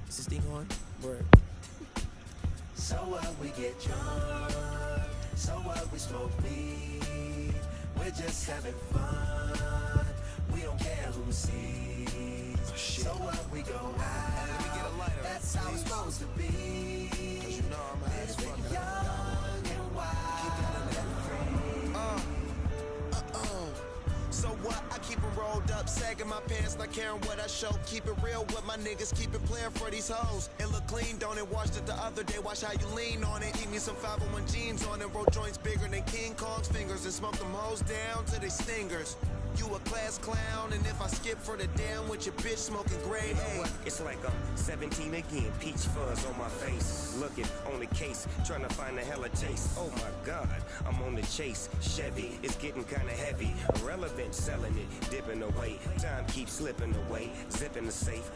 Is this thing on? Word. So what, we get drunk. So what, we smoke weed. We're just having fun. We don't care who sees. So what, we go out. That's how it's supposed to be. Cause you know I'm high as fuck. Living young and wild and free. So what? I keep it rolled up, sagging my pants, not caring what I show. Keep it real with my niggas, keep it playing for these hoes. It look clean, don't it? Washed it the other day, watch how you lean on it. Eat me some 501 jeans on it, roll joints bigger than King Kong's fingers, and smoke them hoes down to they stingers. You a class clown, and if I skip for the damn with your bitch smoking grade A. It's like I'm 17 again, peach fuzz on my face. Looking on the case, trying to find a hella taste. Oh my God, I'm on the chase. Chevy, it's getting kinda heavy. Irrelevant, selling it, dipping away. Time keeps slipping away. Zipping the safe,